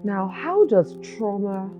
Now, how does trauma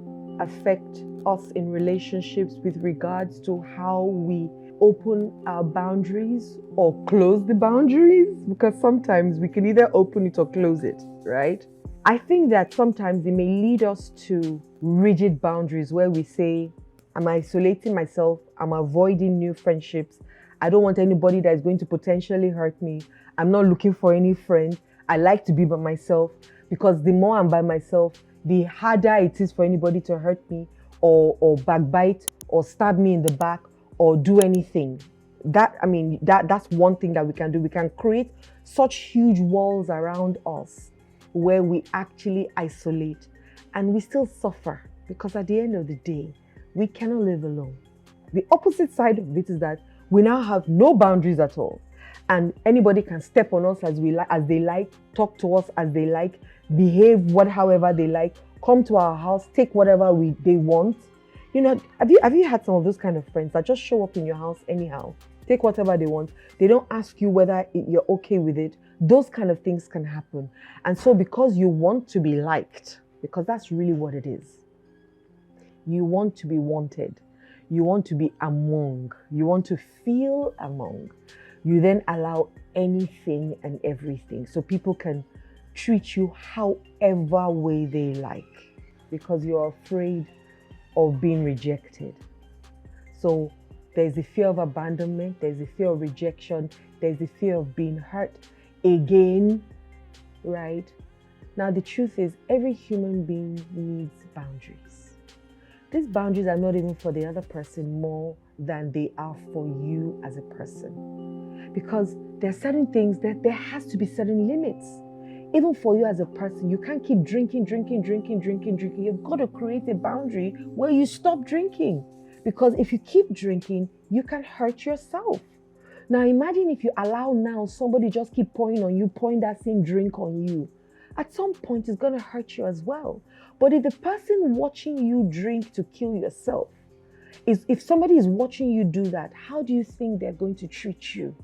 affect us in relationships with regards to how we open our boundaries or close the boundaries? Because sometimes we can either open it or close it, right? I think that sometimes it may lead us to rigid boundaries where we say, I'm isolating myself, I'm avoiding new friendships, I don't want anybody that is going to potentially hurt me, I'm not looking for any friend, I like to be by myself, because the more I'm by myself, the harder it is for anybody to hurt me or backbite or stab me in the back or do anything. That's one thing that we can do. We can create such huge walls around us where we actually isolate and we still suffer, because at the end of the day, we cannot live alone. The opposite side of it is that we now have no boundaries at all, and anybody can step on us as they like, talk to us as they like, behave however they like, come to our house, take whatever they want. You know, have you had some of those kind of friends that just show up in your house anyhow, take whatever they want, they don't ask you whether you're okay with it? Those kind of things can happen. And so because you want to be liked, because that's really what it is, you want to be wanted, you want to be among, you want to feel among, you then allow anything and everything so people can treat you however way they like, because you're afraid of being rejected. So there's the fear of abandonment, there's the fear of rejection, there's the fear of being hurt again, right? Now the truth is, every human being needs boundaries. These boundaries are not even for the other person more than they are for you as a person. Because there are certain things that there has to be certain limits. Even for you as a person, you can't keep drinking. You've got to create a boundary where you stop drinking. Because if you keep drinking, you can hurt yourself. Now imagine if you allow now somebody just keep pouring on you, pouring that same drink on you. At some point, it's going to hurt you as well. But if the person watching you drink to kill yourself, if somebody is watching you do that, how do you think they're going to treat you?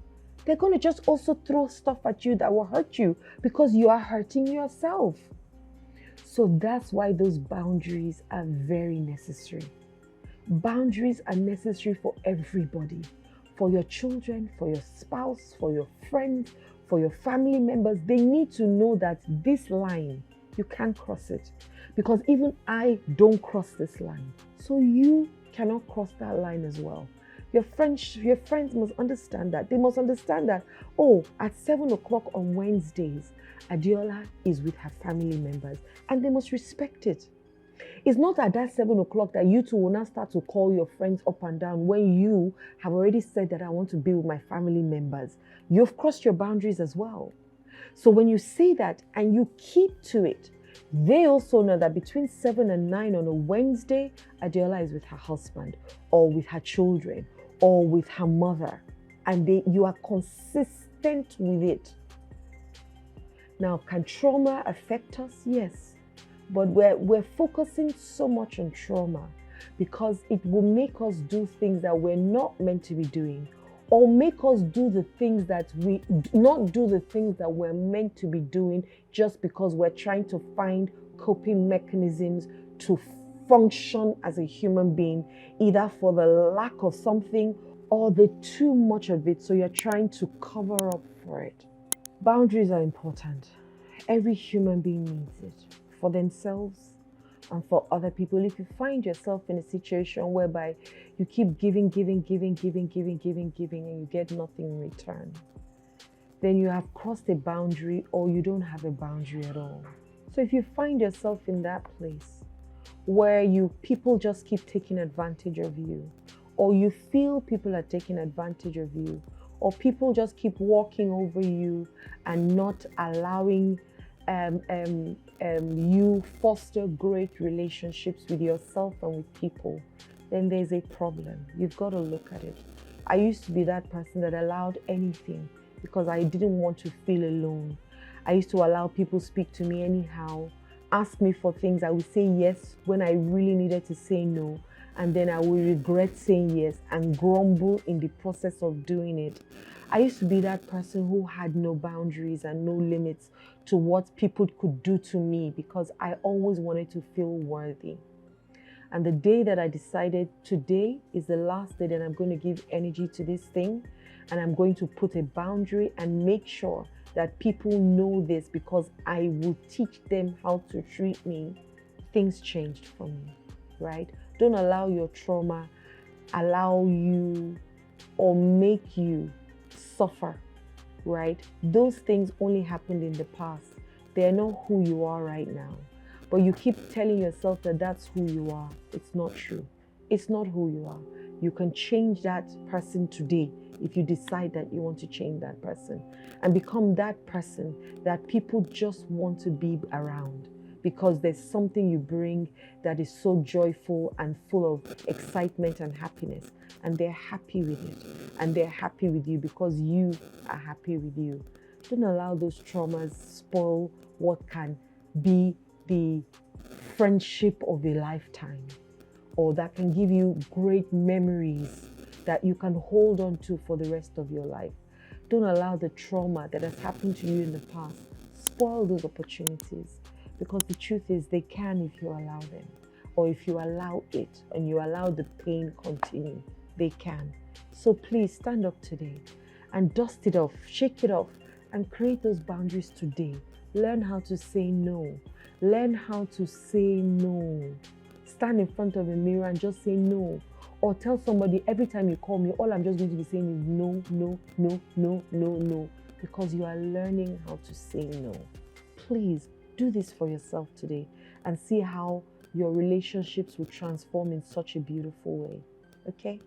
They're going to just also throw stuff at you that will hurt you, because you are hurting yourself. So that's why those boundaries are very necessary. Boundaries are necessary for everybody. For your children, for your spouse, for your friends, for your family members. They need to know that this line, you can't cross it. Because even I don't cross this line. So you cannot cross that line as well. Your friends must understand that. They must understand that, oh, at 7 o'clock on Wednesdays, Adeola is with her family members, and they must respect it. It's not at that 7 o'clock that you two will now start to call your friends up and down when you have already said that I want to be with my family members. You've crossed your boundaries as well. So when you say that and you keep to it, they also know that between 7 and 9 on a Wednesday, Adeola is with her husband or with her children or with her mother, and you are consistent with it. Now, can trauma affect us? Yes. But we're focusing so much on trauma because it will make us do things that we're not meant to be doing, or make us do the things that we're meant to be doing just because we're trying to find coping mechanisms to function as a human being, either for the lack of something or the too much of it, so you're trying to cover up for it. Boundaries are important. Every human being needs it, for themselves and for other people. If you find yourself in a situation whereby you keep giving, and you get nothing in return, then you have crossed a boundary, or you don't have a boundary at all. So if you find yourself in that place where people just keep taking advantage of you, or you feel people are taking advantage of you, or people just keep walking over you and not allowing you foster great relationships with yourself and with people, then there's a problem. You've got to look at it. I used to be that person that allowed anything because I didn't want to feel alone. I used to allow people speak to me anyhow, ask me for things. I would say yes when I really needed to say no. and then I will regret saying yes and grumble in the process of doing it. I used to be that person who had no boundaries and no limits to what people could do to me because I always wanted to feel worthy. And the day that I decided today is the last day that I'm going to give energy to this thing, and I'm going to put a boundary and make sure that people know this because I will teach them how to treat me, things changed for me, right? Don't allow your trauma allow you or make you suffer, right? Those things only happened in the past. They're not who you are right now. But you keep telling yourself that that's who you are. It's not true. It's not who you are. You can change that person today if you decide that you want to change that person and become that person that people just want to be around because there's something you bring that is so joyful and full of excitement and happiness, and they're happy with it, and they're happy with you because you are happy with you. Don't allow those traumas spoil what can be the friendship of a lifetime, or that can give you great memories that you can hold on to for the rest of your life. Don't allow the trauma that has happened to you in the past spoil those opportunities, because the truth is they can if you allow them, or if you allow it and you allow the pain continue, they can. So please stand up today and dust it off, shake it off, and create those boundaries today. Learn how to say no. Learn how to say no. Stand in front of a mirror and just say no. Or tell somebody, every time you call me, all I'm just going to be saying is no, no, no, no, no, no. Because you are learning how to say no. Please do this for yourself today and see how your relationships will transform in such a beautiful way. Okay?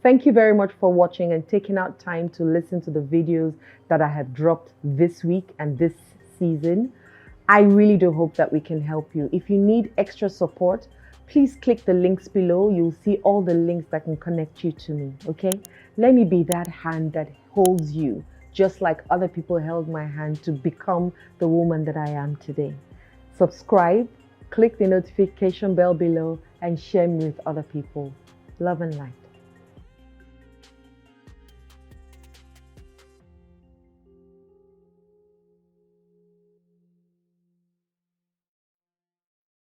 Thank you very much for watching and taking out time to listen to the videos that I have dropped this week and this season. I really do hope that we can help you. If you need extra support, please click the links below. You'll see all the links that can connect you to me, okay? Let me be that hand that holds you, just like other people held my hand to become the woman that I am today. Subscribe, click the notification bell below, and share me with other people. Love and light.